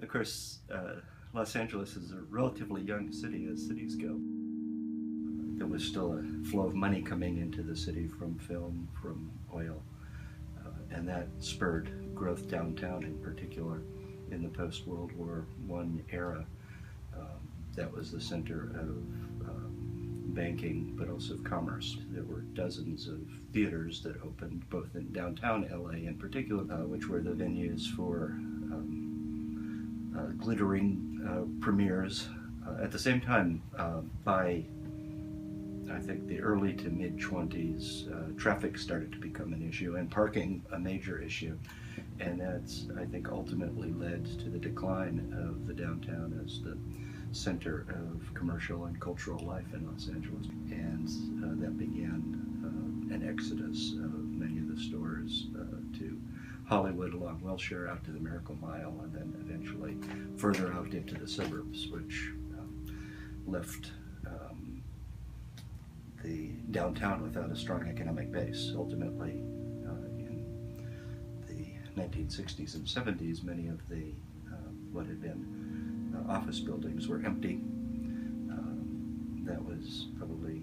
Of course, Los Angeles is a relatively young city as cities go. There was still a flow of money coming into the city from film, from oil, and that spurred growth downtown in particular in the post-World War I era. That was the center of banking, but also of commerce. There were dozens of theaters that opened both in downtown LA in particular, which were the venues for glittering premieres. At the same time, by I think the early to mid-20s, traffic started to become an issue and parking a major issue. And that's, I think, ultimately led to the decline of the downtown as the center of commercial and cultural life in Los Angeles. And that began an exodus of many of the stores to Hollywood along Wilshire, out to the Miracle Mile, and then eventually further out into the suburbs, which left the downtown without a strong economic base. Ultimately, in the 1960s and 70s, many of the what had been office buildings were empty. That was probably,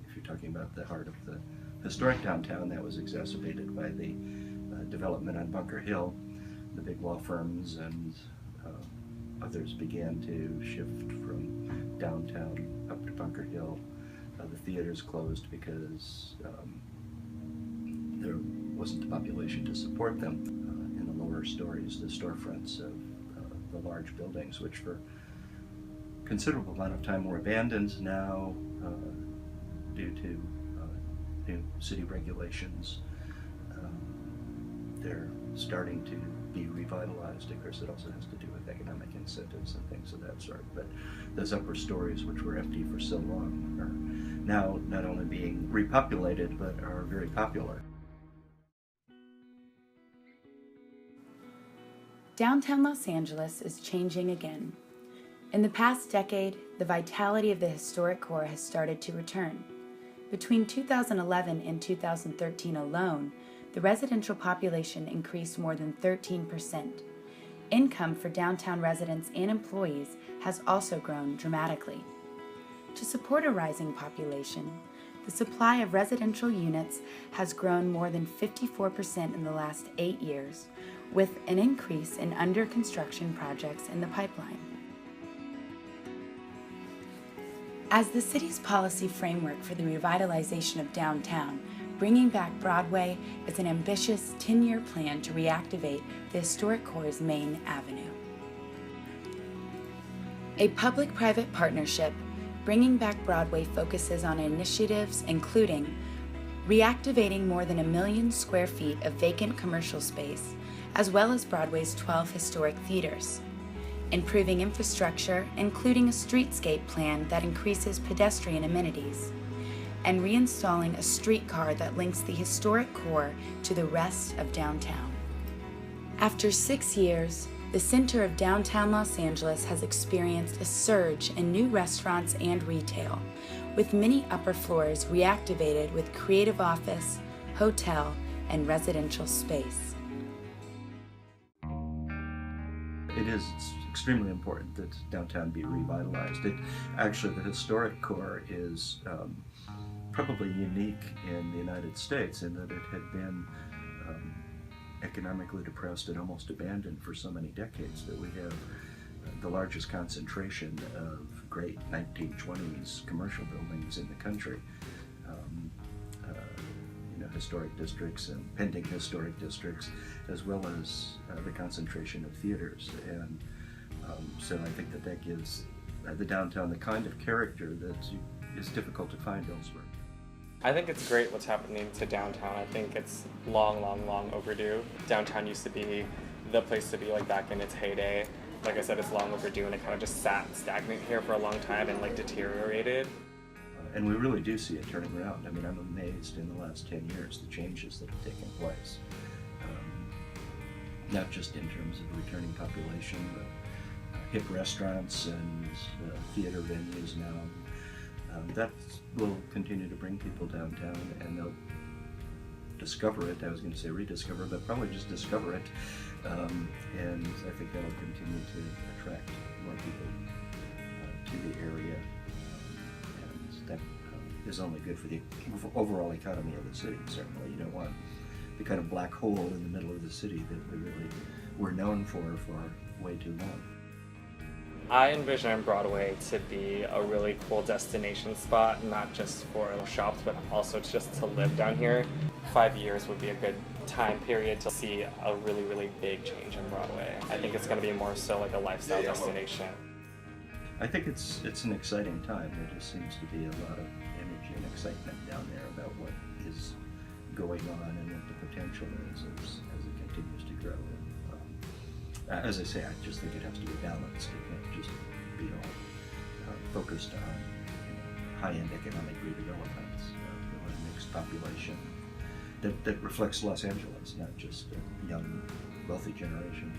if you're talking about the heart of the historic downtown, that was exacerbated by the development on Bunker Hill. The big law firms and others began to shift from downtown up to Bunker Hill. The theaters closed because there wasn't the population to support them. In the lower stories, the storefronts of the large buildings, which for a considerable amount of time were abandoned, now due to new city regulations, they're starting to be revitalized. Of course, it also has to do with economic incentives and things of that sort. But those upper stories, which were empty for so long, are now not only being repopulated, but are very popular. Downtown Los Angeles is changing again. In the past decade, the vitality of the historic core has started to return. Between 2011 and 2013 alone, the residential population increased more than 13%. Income for downtown residents and employees has also grown dramatically. To support a rising population, the supply of residential units has grown more than 54% in the last 8 years, with an increase in under-construction projects in the pipeline. As the city's policy framework for the revitalization of downtown, Bringing Back Broadway is an ambitious 10-year plan to reactivate the historic core's main avenue. A public-private partnership, Bringing Back Broadway focuses on initiatives including reactivating more than 1 million square feet of vacant commercial space, as well as Broadway's 12 historic theaters, improving infrastructure, including a streetscape plan that increases pedestrian amenities, and reinstalling a streetcar that links the historic core to the rest of downtown. After 6 years, the center of downtown Los Angeles has experienced a surge in new restaurants and retail, with many upper floors reactivated with creative office, hotel, and residential space. It is extremely important that downtown be revitalized. Actually, the historic core is probably unique in the United States in that it had been economically depressed and almost abandoned for so many decades that we have the largest concentration of great 1920s commercial buildings in the country. Historic districts and pending historic districts, as well as the concentration of theaters. And so I think that gives the downtown the kind of character that is difficult to find elsewhere. I think it's great what's happening to downtown. I think it's long overdue. Downtown used to be the place to be, like, back in its heyday. Like I said, it's long overdue, and it kind of just sat stagnant here for a long time and deteriorated. And we really do see it turning around. I mean, I'm amazed in the last 10 years the changes that have taken place. Not just in terms of returning population, but hip restaurants and theater venues now. That will continue to bring people downtown, and they'll discover it. I was going to say rediscover, but probably just discover it. And I think that'll continue to attract more people to the area, and that is only good for the overall economy of the city. Certainly, you don't want the kind of black hole in the middle of the city that we really were known for way too long. I envision Broadway to be a really cool destination spot, not just for shops, but also just to live down here. 5 years would be a good time period to see a really, really big change in Broadway. I think it's going to be more so like a lifestyle destination. I think it's an exciting time. There just seems to be a lot of energy and excitement down there about what is going on and what the potential is as it continues to grow. As I say, I just think it has to be balanced. It can't just be all focused on high-end economic redevelopments. We want a mixed population that reflects Los Angeles, not just a young, wealthy generation.